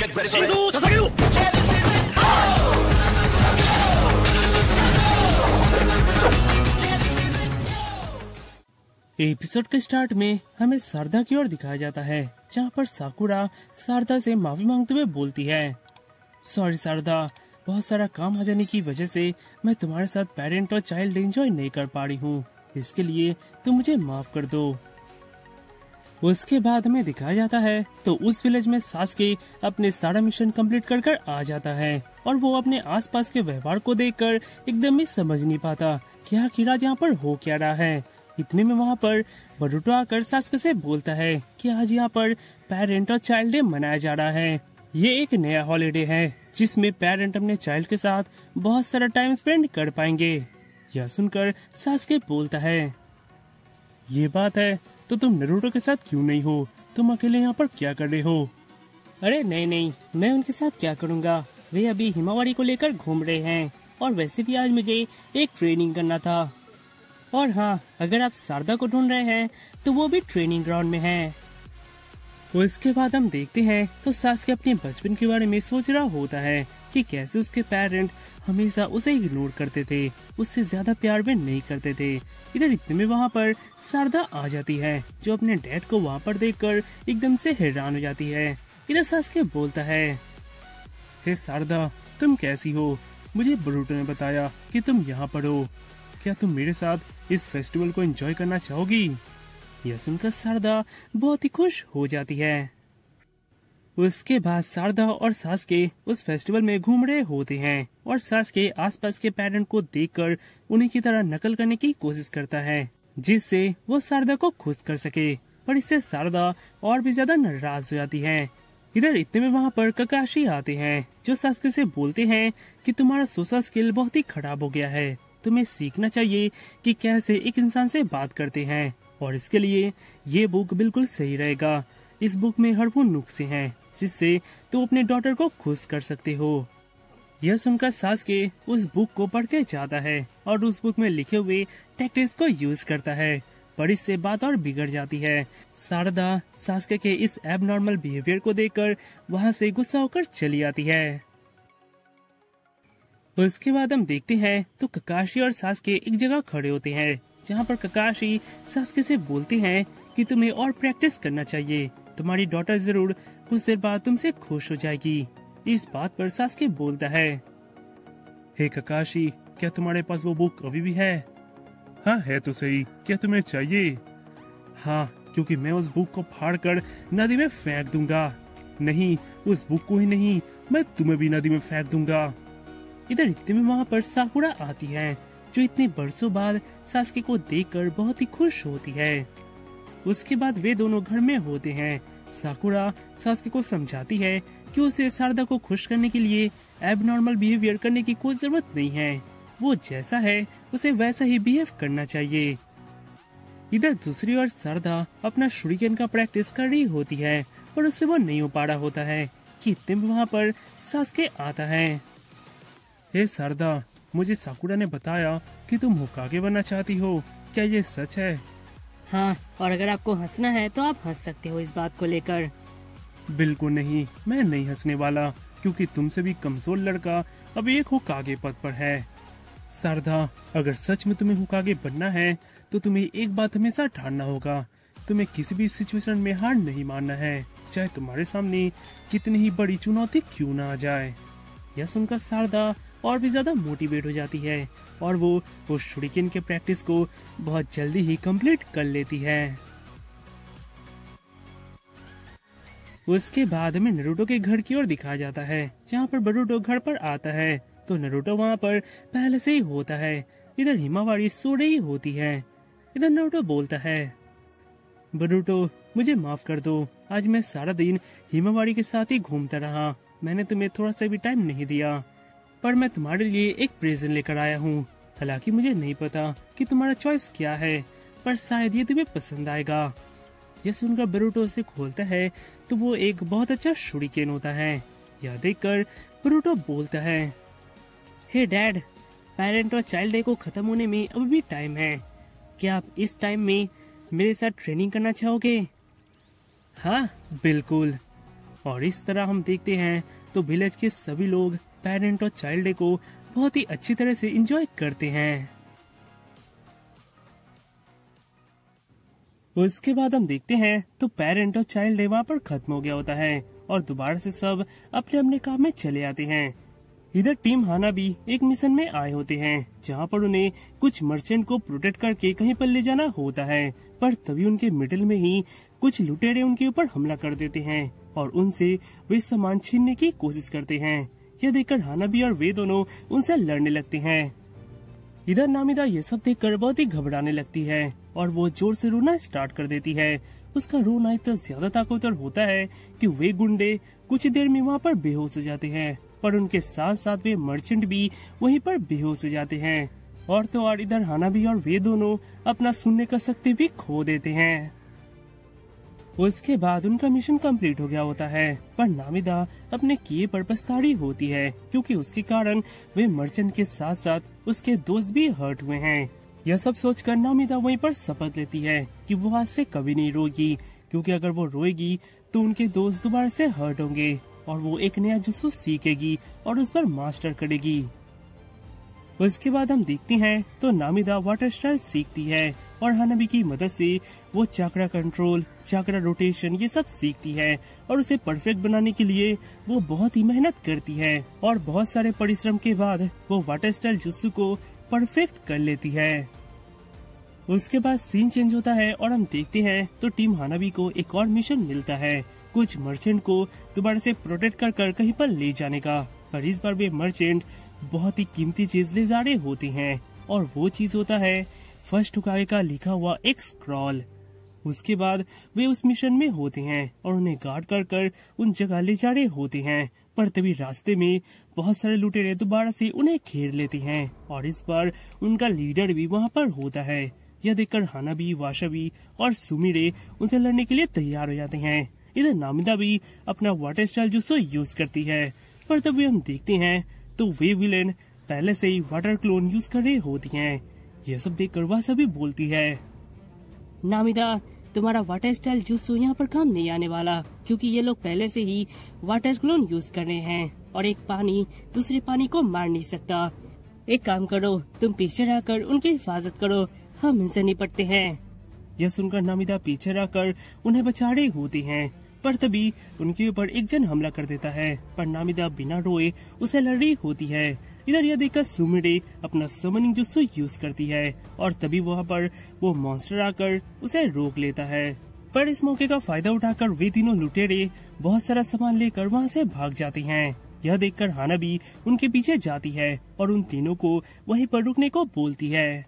Get ready for it. Episode के start में हमें शारदा की ओर दिखाया जाता है, जहाँ पर साकुरा शारदा से माफी मांगते हुए बोलती है, सॉरी शारदा, बहुत सारा काम आ जाने की वजह से मैं तुम्हारे साथ पेरेंट और चाइल्ड एंजॉय नहीं कर पा रही हूँ, इसके लिए तुम मुझे माफ कर दो। उसके बाद हमें दिखाया जाता है तो उस विलेज में सास्के अपने सारा मिशन कंप्लीट कर कर आ जाता है और वो अपने आसपास के व्यवहार को देखकर एकदम ही समझ नहीं पाता कि आखिर आज यहाँ पर हो क्या रहा है। इतने में वहाँ पर बरूटो आकर सास्के से बोलता है कि आज यहाँ पर पेरेंट और चाइल्ड डे मनाया जा रहा है। ये एक नया हॉलीडे है जिसमें पेरेंट अपने चाइल्ड के साथ बहुत सारा टाइम स्पेंड कर पाएंगे। यह सुनकर सास्के बोलता है, ये बात है तो तुम नारुतो के साथ क्यों नहीं हो, तुम अकेले यहाँ पर क्या कर रहे हो? अरे नहीं, मैं उनके साथ क्या करूँगा, वे अभी हिमावारी को लेकर घूम रहे हैं और वैसे भी आज मुझे एक ट्रेनिंग करना था। और हाँ, अगर आप शारदा को ढूंढ रहे हैं तो वो भी ट्रेनिंग ग्राउंड में है। उसके बाद हम देखते हैं तो सास्के अपने बचपन के बारे में सोच रहा होता है कि कैसे उसके पेरेंट हमेशा उसे इग्नोर करते थे, उससे ज्यादा प्यार भी नहीं करते थे। इधर इतने में वहाँ पर शारदा आ जाती है जो अपने डैड को वहाँ पर देखकर एकदम से हैरान हो जाती है। इधर सास्के बोलता है, हे शारदा, तुम कैसी हो? मुझे बरूटो ने बताया कि तुम यहाँ पर हो, क्या तुम मेरे साथ इस फेस्टिवल को एंजॉय करना चाहोगी? यह सुनकर शारदा बहुत ही खुश हो जाती है। उसके बाद शारदा और सास्के उस फेस्टिवल में घूम रहे होते हैं और सास्के आसपास के पेरेंट को देखकर उन्हीं की तरह नकल करने की कोशिश करता है जिससे वो शारदा को खुश कर सके, पर इससे शारदा और भी ज्यादा नाराज हो जाती है। इधर इतने में वहाँ पर ककाशी आते हैं जो सास्के से बोलते हैं कि तुम्हारा सोशल स्किल बहुत ही खराब हो गया है, तुम्हें सीखना चाहिए कि कैसे एक इंसान से बात करते हैं और इसके लिए ये बुक बिल्कुल सही रहेगा। इस बुक में हर वो नुस्खे हैं जिससे तुम अपने डॉटर को खुश कर सकते हो। यह सुनकर सास्के उस बुक को पढ़ के जाता है और उस बुक में लिखे हुए टैक्टिक्स को यूज करता है, पर इससे बात और बिगड़ जाती है। शारदा सास्के के इस एबनॉर्मल बिहेवियर को देखकर वहाँ से गुस्सा होकर चली आती है। उसके बाद हम देखते हैं तो ककाशी और सास्के एक जगह खड़े होते हैं जहाँ पर ककाशी सास्के से बोलते हैं कि तुम्हें और प्रैक्टिस करना चाहिए, तुम्हारी डॉटर जरूर कुछ देर बाद तुमसे खुश हो जाएगी। इस बात पर सास्के बोलता है, हे ककाशी, क्या तुम्हारे पास वो बुक अभी भी है? हाँ है तो सही, क्या तुम्हें चाहिए? हाँ, क्योंकि मैं उस बुक को फाड़कर नदी में फेंक दूंगा। नहीं, उस बुक को ही नहीं, मैं तुम्हें भी नदी में फेंक दूंगा। इधर इतने में वहाँ पर साकुरा आती है जो इतने बरसों बाद सास्के को देखकर बहुत ही खुश होती है। उसके बाद वे दोनों घर में होते हैं। साकुरा सास्के को समझाती है कि उसे शारदा को खुश करने के लिए एबनॉर्मल बिहेवियर करने की कोई जरूरत नहीं है, वो जैसा है उसे वैसा ही बिहेव करना चाहिए। इधर दूसरी ओर शारदा अपना शूरिकेन का प्रैक्टिस कर रही होती है पर उससे वो नहीं हो पा रहा होता है कि इतने में वहाँ पर सास्के आता है। हे शारदा, मुझे साकुरा ने बताया कि तुम होकागे बनना चाहती हो, क्या ये सच है? हाँ, और अगर आपको हंसना है तो आप हंस सकते हो इस बात को लेकर। बिल्कुल नहीं, मैं नहीं हंसने वाला, क्योंकि तुमसे भी कमजोर लड़का अब एक होकागे पद पर है। शारदा, अगर सच में तुम्हें होकागे बनना है तो तुम्हें एक बात हमेशा ठानना होगा, तुम्हें किसी भी सिचुएशन में हार नहीं मानना है, चाहे तुम्हारे सामने कितनी ही बड़ी चुनौती क्यों ना आ जाए। यह सुनकर शारदा और भी ज्यादा मोटिवेट हो जाती है और वो शूरिकेन के प्रैक्टिस को बहुत जल्दी ही कंप्लीट कर लेती है। उसके बाद हमें नारुतो के घर की ओर दिखाया जाता है जहाँ पर बरूटो घर पर आता है तो नारुतो वहाँ पर पहले से ही होता है। इधर हिमावारी सो रही होती है। इधर नारुतो बोलता है, बरूटो, मुझे माफ कर दो, आज मैं सारा दिन हिमावारी के साथ ही घूमता रहा, मैंने तुम्हें थोड़ा सा भी टाइम नहीं दिया, पर मैं तुम्हारे लिए एक प्रेजेंट लेकर आया हूँ। हालांकि मुझे नहीं पता कि तुम्हारा चॉइस क्या है, पर शायद ये तुम्हें पसंद आएगा। यह सुनकर बरूटो उसे खोलता है तो वो एक बहुत अच्छा शूरिकेन होता है। यह देखकर बरूटो बोलता है, हे डैड, पेरेंट और चाइल्ड डे को खत्म होने में अभी भी टाइम है, क्या आप इस टाइम में मेरे साथ ट्रेनिंग करना चाहोगे? हाँ बिल्कुल। और इस तरह हम देखते हैं तो विलेज के सभी लोग पेरेंट और चाइल्ड डे को बहुत ही अच्छी तरह से एंजॉय करते हैं। उसके बाद हम देखते हैं तो पेरेंट और चाइल्ड डे वहाँ पर खत्म हो गया होता है और दोबारा से सब अपने अपने काम में चले आते हैं। इधर टीम हाना भी एक मिशन में आए होते हैं जहाँ पर उन्हें कुछ मर्चेंट को प्रोटेक्ट करके कहीं पर ले जाना होता है, पर तभी उनके मिडिल में ही कुछ लुटेरे उनके ऊपर हमला कर देते हैं और उनसे वे सामान छीनने की कोशिश करते हैं। यह देखकर हानाबी और वे दोनों उनसे लड़ने लगते हैं। इधर नामिदा ये सब देखकर बहुत ही घबराने लगती है और वो जोर से रोना स्टार्ट कर देती है। उसका रोना इतना ज्यादा ताकतवर होता है कि वे गुंडे कुछ देर में वहाँ पर बेहोश हो जाते हैं, पर उनके साथ साथ वे मर्चेंट भी वहीं पर बेहोश हो जाते हैं। और तो और इधर हानाबी और वे दोनों अपना सुनने का शक्ति भी खो देते हैं। उसके बाद उनका मिशन कंप्लीट हो गया होता है, पर नामिदा अपने किए पर पछताड़ी होती है क्योंकि उसके कारण वे मर्चेंट के साथ साथ उसके दोस्त भी हर्ट हुए हैं। यह सब सोचकर नामिदा वहीं पर शपथ लेती है कि वो आज से कभी नहीं रोएगी, क्योंकि अगर वो रोएगी तो उनके दोस्त दोबारा से हर्ट होंगे और वो एक नया जुस्सू सीखेगी और उस पर मास्टर करेगी। उसके बाद हम देखते हैं तो नामिदा वाटर स्टाइल सीखती है और हानाबी की मदद से वो चाकरा कंट्रोल, चाकरा रोटेशन ये सब सीखती है और उसे परफेक्ट बनाने के लिए वो बहुत ही मेहनत करती है और बहुत सारे परिश्रम के बाद वो वाटर स्टाइल जुस्सू को परफेक्ट कर लेती है। उसके बाद सीन चेंज होता है और हम देखते हैं तो टीम हानाबी को एक और मिशन मिलता है, कुछ मर्चेंट को दोबारा से प्रोटेक्ट कर कहीं पर ले जाने का। पर इस बार वे मर्चेंट बहुत ही कीमती चीज ले जा रहे होते हैं और वो चीज होता है फर्स्ट हुकागे का लिखा हुआ एक स्क्रॉल। उसके बाद वे उस मिशन में होते हैं और उन्हें गार्ड कर उन जगह ले जा रहे होते हैं, पर तभी रास्ते में बहुत सारे लुटेरे दोबारा से उन्हें घेर लेते हैं और इस बार उनका लीडर भी वहाँ पर होता है। यह देखकर हानाबी, वाशाबी और सुमिरे उनसे लड़ने के लिए तैयार हो जाते हैं। इधर नामिदा भी अपना वाटर स्टाइल जुस्सू यूज करती है, पर तभी हम देखते हैं तो वे विलेन पहले से ही वाटर क्लोन यूज कर रहे होती हैं। यह सब देखकर वासाबी बोलती है, नामिदा तुम्हारा वाटर स्टाइल जुस्सू यहाँ पर काम नहीं आने वाला, क्योंकि ये लोग पहले से ही वाटर क्लोन यूज कर रहे हैं और एक पानी दूसरे पानी को मार नहीं सकता। एक काम करो, तुम पीछे रहकर उनकी हिफाजत करो, हम इनसे निपटते हैं। यह सुनकर नामिदा पीछे रहकर उन्हें बचा रहे होती हैं, पर तभी उनके ऊपर एक जन हमला कर देता है, पर नामिदा बिना रोए उसे लड़ रही होती है। इधर यह देखकर सुमिरे अपना समनिंग जुस्सू यूज करती है और तभी वहाँ पर वो मॉन्स्टर आकर उसे रोक लेता है। पर इस मौके का फायदा उठाकर वे तीनों लुटेरे बहुत सारा सामान लेकर वहाँ से भाग जाते हैं। यह देखकर हानाबी उनके पीछे जाती है और उन तीनों को वहीं पर रुकने को बोलती है।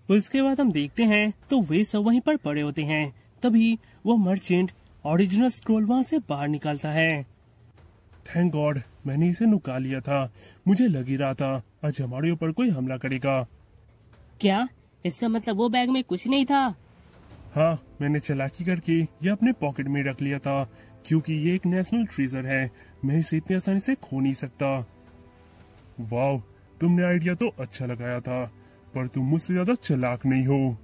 उसके बाद हम देखते हैं तो वे सब वहीं पर पड़े होते हैं। तभी वो मर्चेंट ओरिजिनल स्क्रॉल वहाँ से बाहर निकालता है। थैंक गॉड, मैंने इसे नुका लिया था। मुझे लग ही रहा था आज हमारे ऊपर कोई हमला करेगा। क्या इसका मतलब वो बैग में कुछ नहीं था? हाँ, मैंने चालाकी करके ये अपने पॉकेट में रख लिया था, क्योंकि ये एक नेशनल ट्रेजर है, मैं इसे इतनी आसानी से खो नहीं सकता। वाह, तुमने आइडिया तो अच्छा लगाया था, पर तुम मुझसे ज्यादा चालाक नहीं हो।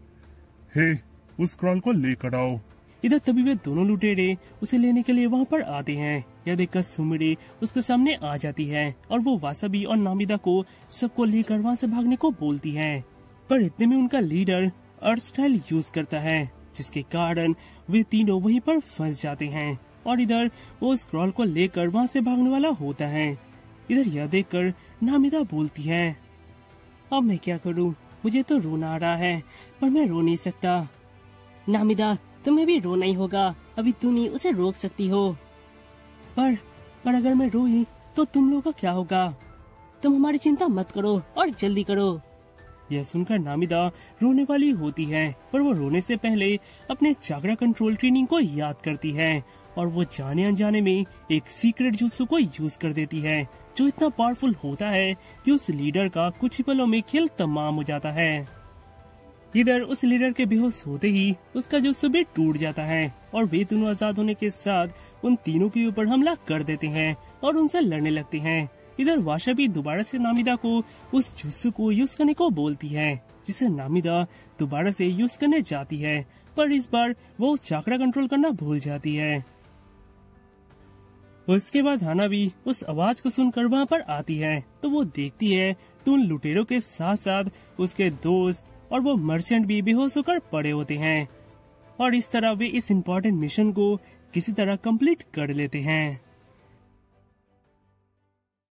हे, उस स्क्रॉल को लेकर आओ। इधर तभी वे दोनों लुटेरे उसे लेने के लिए वहाँ पर आते हैं। यह देखकर सुमिरे उसके सामने आ जाती है और वो वासाबी और नामिदा को सबको लेकर वहाँ से भागने को बोलती है, पर इतने में उनका लीडर अर्थ स्टाइल यूज करता है, जिसके कारण वे तीनों वहीं पर फंस जाते हैं और इधर वो स्क्रॉल को लेकर वहाँ से भागने वाला होता है। इधर यह देखकर नामिदा बोलती है, अब मैं क्या करूँ, मुझे तो रोना आ रहा है पर मैं रो नहीं सकता। नामिदा तुम्हें भी रोना ही होगा, अभी तुम ही उसे रोक सकती हो। पर अगर मैं रोई तो तुम लोगों का क्या होगा? तुम हमारी चिंता मत करो और जल्दी करो। यह सुनकर नामिदा रोने वाली होती है, पर वो रोने से पहले अपने चाकरा कंट्रोल ट्रेनिंग को याद करती है और वो जाने अनजाने में एक सीक्रेट जुत्सु को यूज कर देती है, जो इतना पावरफुल होता है कि उस लीडर का कुछ ही पलों में खेल तमाम हो जाता है। इधर उस लीडर के बेहोश होते ही उसका जुत्सु भी टूट जाता है और वे दोनों आजाद होने के साथ उन तीनों के ऊपर हमला कर देते हैं और उनसे लड़ने लगते हैं। इधर वाशा भी दोबारा से नामिदा को उस जुत्सु को यूज करने को बोलती है, जिसे नामिदा दोबारा से यूज करने जाती है, पर इस बार वो उस चाकरा कंट्रोल करना भूल जाती है। उसके बाद हाना भी उस आवाज को सुनकर वहाँ पर आती है तो वो देखती है तो उन लुटेरों के साथ साथ उसके दोस्त और वो मर्चेंट भी बेहोश होकर पड़े होते हैं और इस तरह वे इस इम्पोर्टेंट मिशन को किसी तरह कंप्लीट कर लेते हैं।